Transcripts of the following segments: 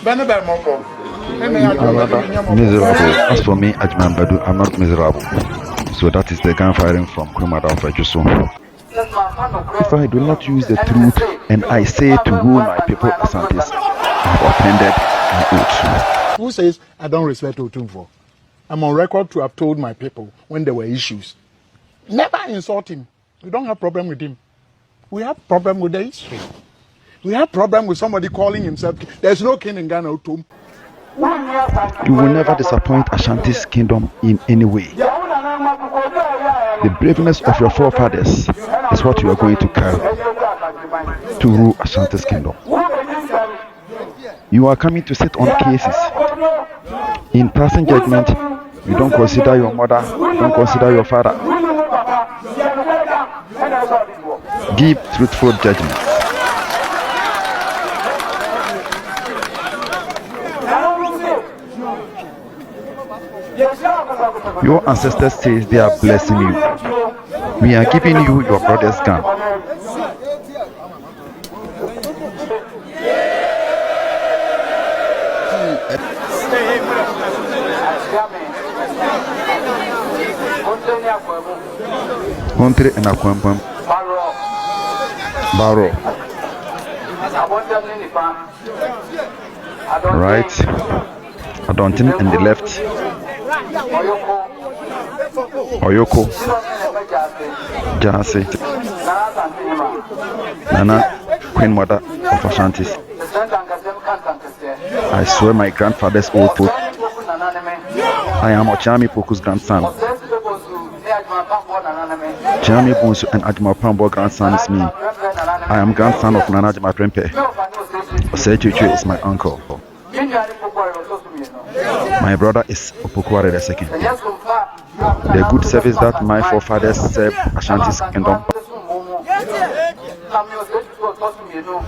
are rather miserable. As for me, Agyeman Badu, I'm not miserable. So that is the gun firing from Krumada of Ajuso. If I do not use the truth and I say to rule my people Asantes, I have offended my oath. Who says I don't respect Otumfour? I'm on record to have told my people when there were issues. Never insult him. We don't have problem with him. We have problem with the history. We have problem with somebody calling himself. There's no king in Ghana, Otum. You will never disappoint Ashanti's kingdom in any way. The braveness of your forefathers is what you are going to carry to rule Ashanti's kingdom. You are coming to sit on cases. In passing judgment, you don't consider your mother, you don't consider your father. Give truthful judgments. Your ancestors say they are blessing you. We are giving you your brother's gun. Country and Akwambam Baro. Right. Adontin and the left. Oyoko Jase Nana Queen Mother of Ashantis. I swear my grandfather's oath. I am Ochami Poku's grandson. Jami Bunsu and Agyeman Badu grandson is me. I am grandson of Nana Agyeman Badu. Osei Tutu is my uncle. My brother is Opokuare II. The good service that my forefathers served Ashanti's kingdom.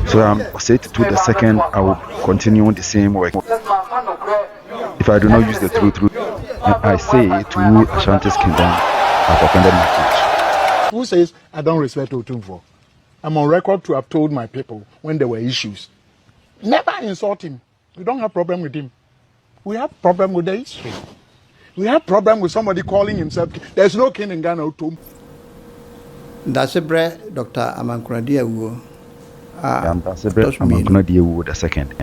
So I'm Osei Tutu II. I will continue the same work. If I do not use the truth, and I say to rule Ashanti's kingdom, I've offended my church. Who says I don't respect Otumfour? I'm on record to have told my people when there were issues. Never insult him. We don't have problem with him. We have problem with the history. We have problem with somebody calling himself. There's no king in Ghana, Otum. That's a bread, Dr. Amankunadiawu. That's a bread, Amankunadiawu the second.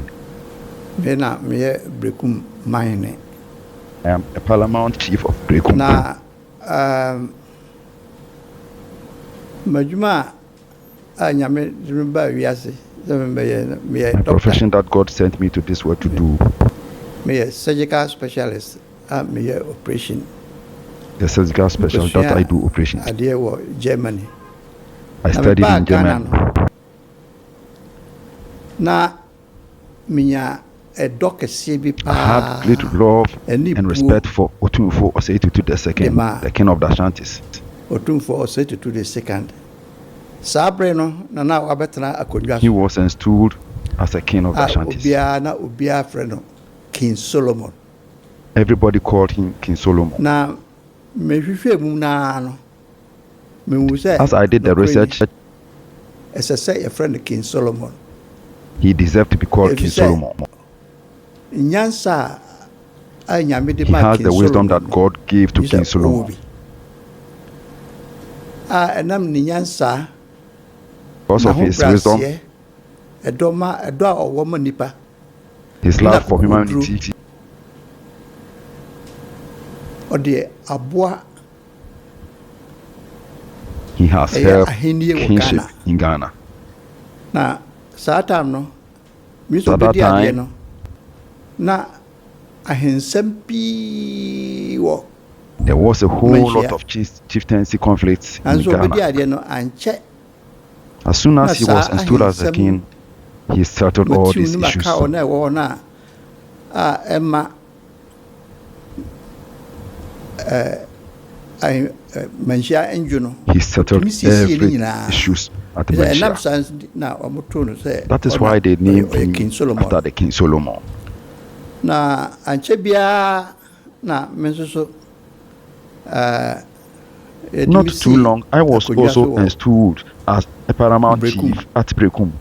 Bena me Brekum Mahene. I am a paramount chief of Brekum. Na Majuma Anyame Zumba Wiase. My profession that God sent me to this world to do. Me a surgical specialist. Me a operation. The surgical specialist that I do operations. I deal with Germany. I studied in Germany. Na minya a doctor CB. I have great love and respect for Otumfour Osei Tutu II, the king of the Ashantis. Otumfour Osei Tutu II. He was installed as a king of the Ashantis. King Solomon. Everybody called him King Solomon. Now, as I did the research, as I say, a friend King Solomon, he deserved to be called King Solomon. He has the wisdom that God gave to King Solomon. Because of his wisdom, his love for humanity, he has held kingship in Ghana. Now, at that time, there was a whole lot of chieftaincy conflicts in Ghana. As soon as he was installed as a king, he settled all these issues. He settled every issues at Malaysia. That is why they named him after the King Solomon. Not too long, I was also installed as a paramount chief at Brekum.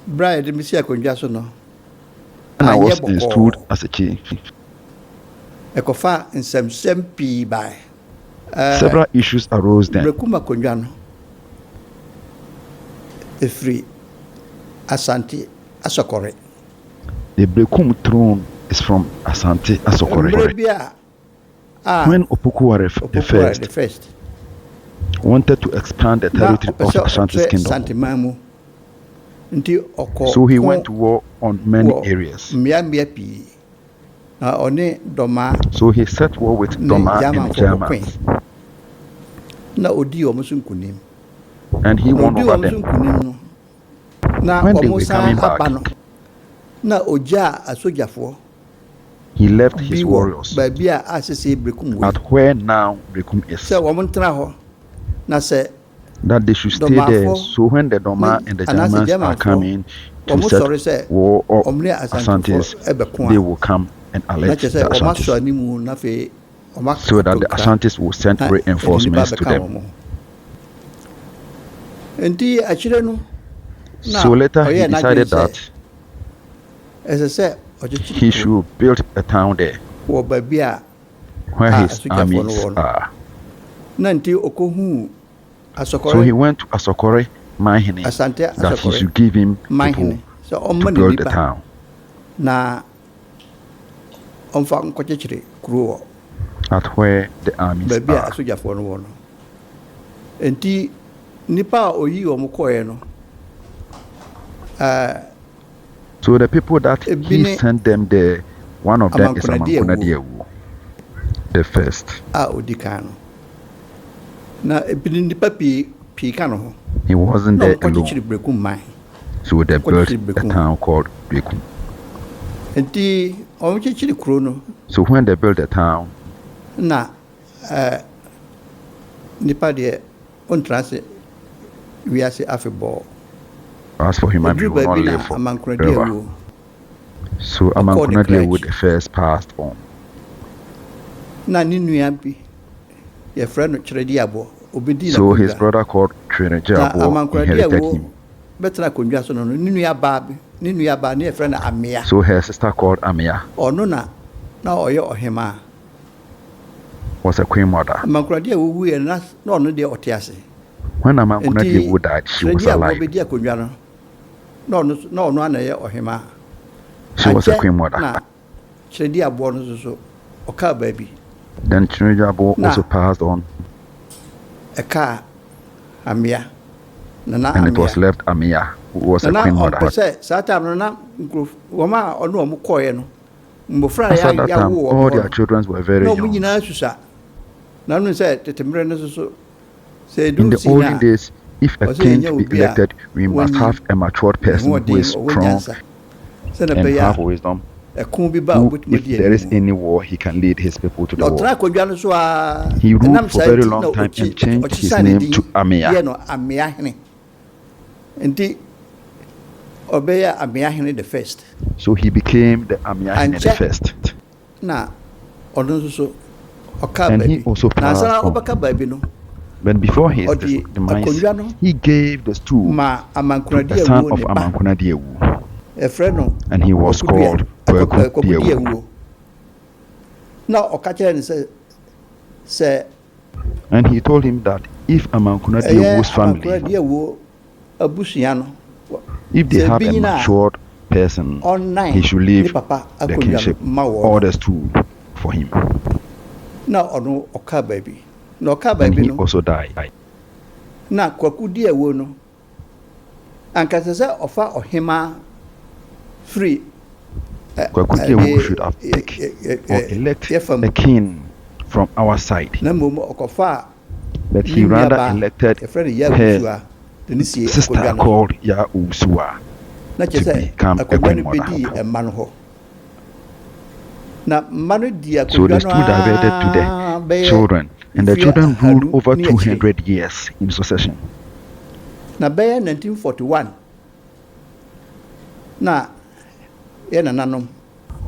Bride, Mr. Conjasono. And I was installed as a chief. Ekofa in some sempi by. Several issues arose then. Brekuma Conjano. A free Asante Asokore. The Brekum throne is from Asante Asokore. When Opokuware the first wanted to expand the territory of Ashanti's kingdom, so he went to war on many areas. So he set war with Dormaa and the Germans. And he won over them. When they were coming back, he left his warriors at where now Brekum is, that they should stay there, so when the Dormaa and the Germans are coming to set war on Asantes, they will come and alert the Asantes, so that the Asantes will send reinforcements to them. So later he decided that he should build a town there where his armies are. So he went to Asokore, hene, that he should give him people to build the town. At where the armies are. So the people that he sent them there, one of them is Amankuna Diewu, the first. He wasn't there alone. So they built a town called Brekum. So when they built the town, as for human beings, will not live forever. So Amankuna Diewu the first passed on. So his brother called Trinajabo inherited him. So her sister called Amia was a queen mother. When Amankuna Diewu died, she was alive. She was a queen mother. Then Trinajabo also passed on. Amia. And it was left Amia, who was a queen mother. After that time, all their children were very young. In the olden days, if a king to be elected, we must have a matured person who is strong and have wisdom. Who, if there is any war, he can lead his people to the war. He ruled for a very long time and changed his name to Amia. So he became the Amia hene the first. And he also passed on. But before his demise, he gave the stool to the son of Amankuna Diewu. And he was called Kweku Diewu. And he told him that if Amankuna Diewu's family, if they have a matured person, he should leave the kingship or the stool for him. And he also died. Free. Kweku Diewu should have picked or elected a king from our side. But he rather elected her sister called Yausua to become a queen mother. So the stool diverted to the children, and the children ruled over 200 years in succession. 1941.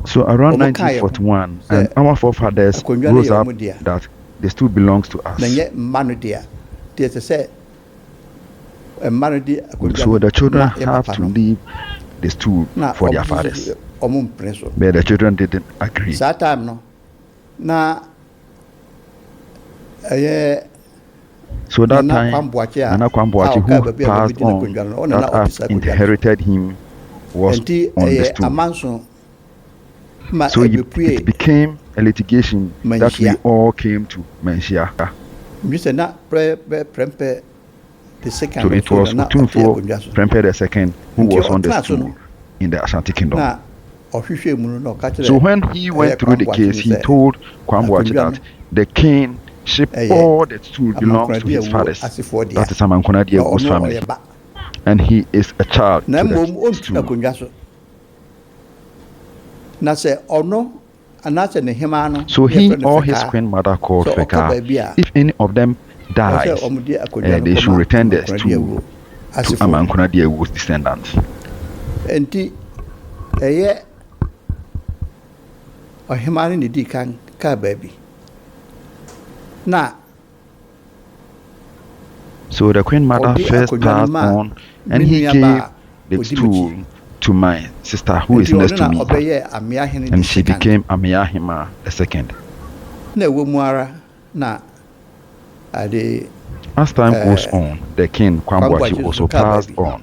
So around 1941, and our forefathers rose up that the stool belongs to us. So the children have to leave the stool for their fathers. But the children didn't agree. That time no. Na so that time, Nana Agyeman Badu, who passed on, that has inherited him, was on the stool. So it became a litigation that we all came to Menshia. So it was Otumfour II who was on the stool in the Ashanti Kingdom. So when he went through the case, he told Kwamboachi that the kingship, all the stool belongs to his fathers. That is Amankuna Diego's family. And he is a child to the stool. So he or his queen mother called Feka, if any of them dies, they should return the stool to Amankuna Diego's descendants. Ohimani ni di kan ka baby. Na. So the queen mother first passed on, and he gave the stool to my sister who is next to me, and she became Amiahima II. As time goes on, the king Kwamboachi also passed on.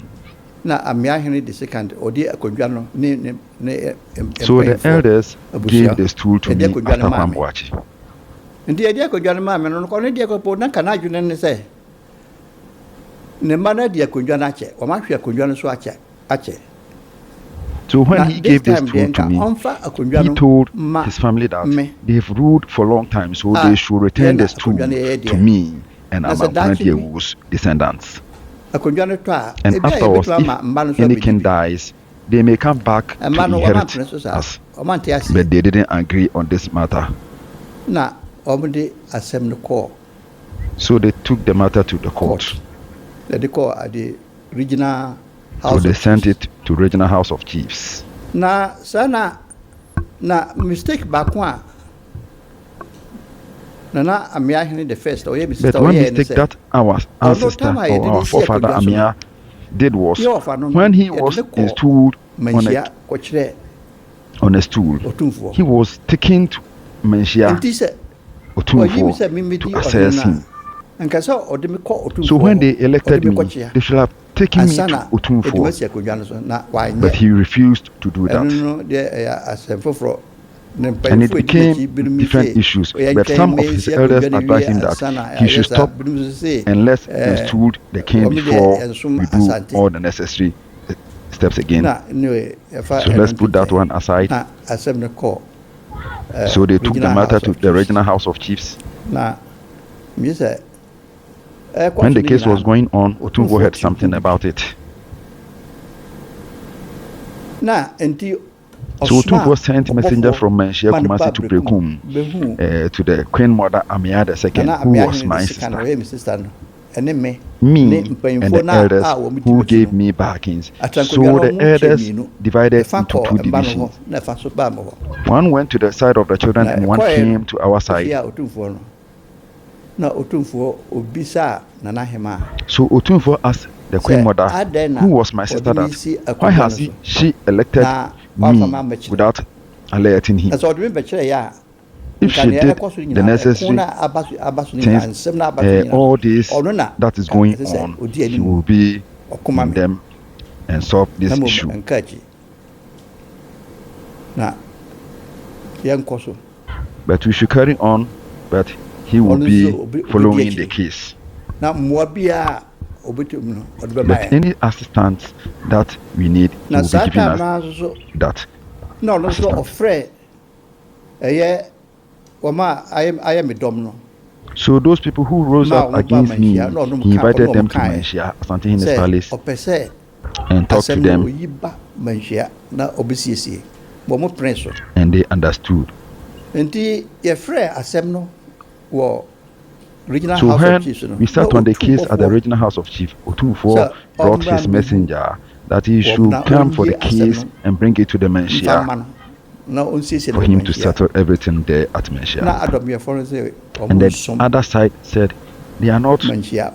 Na Amiahene the second odi akondwano ne so the elders gave the stool to me after Kwamboachi. Ndi edi akondwano ma me no ko ne di akopo na kana adwene ne se ne mana di akondwano ache o ma hwe akondwano so ache. So when he gave this stool to me, he told his family that they've ruled for a long time, so they should return the stool to me and Amankuna Diego's descendants. And afterwards, if any king dies, they may come back to inherit us. But they didn't agree on this matter. So they took the matter to the court. The regional house. So they sent it to regional house of chiefs. Na mistake back one. Nana Amiahene the first, or but one mistake that our ancestor or our forefather Amia did was when he was installed on a stool, he was taken to Menshia Otumfour to assess him. So when they elected me, they should have taken me to Otumfour, but he refused to do that. And it became different issues, but some of his elders advised him that he should stop and let's install the king before we do all the necessary steps again. So let's put that one aside. So they took the matter to the regional house of chiefs. When the case was going on, Otumfour heard something about it. So Otumfour sent a messenger from Menshia Kumasi to Prekum to the Queen Mother Amia II, who was my sister. Me and the elders who gave me backings. So the elders divided into two divisions. One went to the side of the children and one came to our side. So Otumfour asked the Queen Mother, who was my sister, that why has she elected me without alerting him? If she did the necessary things, all this that is going on, he will be in them and solve this issue. But we should carry on, but he will be following the case. But any assistance that we need, he will be giving us that. No, afraid. I am a domino. So those people who rose up against me, he invited them to Menshia Asantehene's palace and talked to them, and they understood. So when we sat on the case at the regional house of chief, Otumfour brought his messenger that he should come for the case and bring it to the Menshia for him to settle everything there at Menshia. And the other side said They are not Manchia,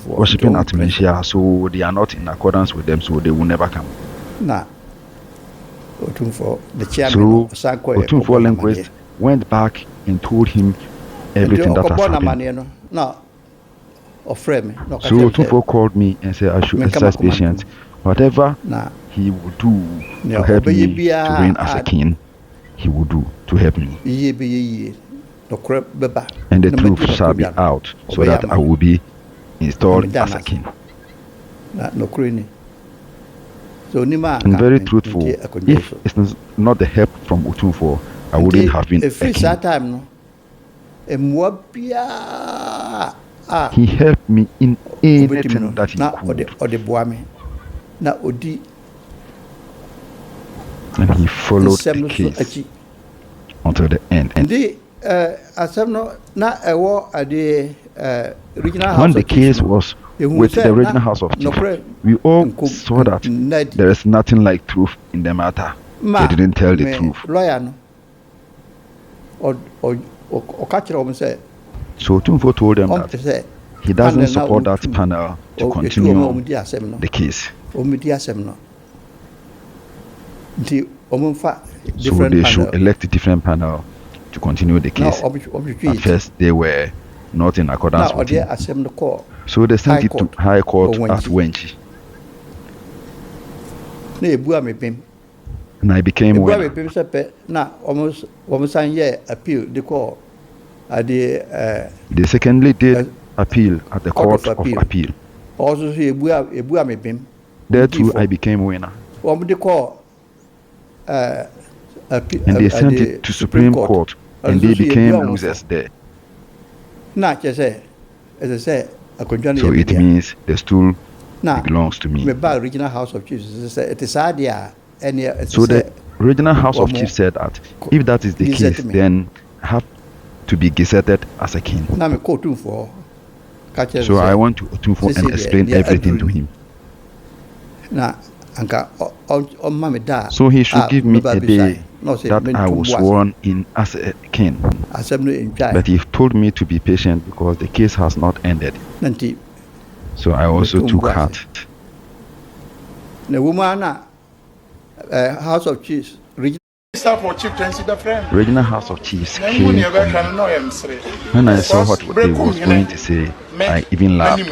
worshipping at Manchia, so they are not in accordance with them, so they will never come. Nah. Otumfour, the So chairman, Otumfour linguist went back and told him everything that has happened. No, or me. So Otumfour called me and said I should exercise patience. Whatever he would do to help me to reign as a king, he would do to help me. And the truth shall be out, so that I will be installed as a king. And very truthful, if it's not the help from Otumfour, I wouldn't have been a king. He helped me in anything that he could. And he followed the case until the end. When the case was with the regional house of chiefs, we all saw that there is nothing like truth in the matter. They didn't tell the truth. So Otumfour told them that he doesn't support that panel to continue the case. So they should elect a different panel to continue the case. At first, they were not in accordance with him. So they sent it to High Court at Wenchi. And I became winner. They secondly did appeal at the Court of Appeal. There too, I became winner. And they sent it to Supreme Court, and they became losers there. So it means the stool belongs to me. So the regional house of chiefs said that if that is the case, then I have to be gazetted as a king. So I went to Otumfour and explain everything to him. So he should give me a day that I was sworn in as a king. But he told me to be patient because the case has not ended. So I also took heart. The woman, House of Chiefs, Regional House of Chiefs came for me. When I saw what they was going to say, I even laughed.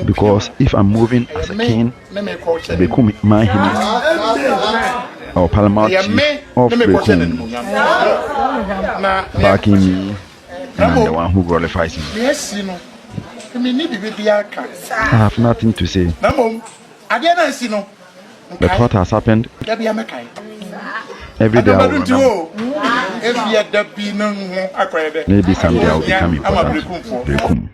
Because if I'm moving as a king, I become my hene or paramount chief of Bekum, backing me, and I'm the one who glorifies me. I have nothing to say. But what has happened, every day I will remember. Maybe someday I will become important.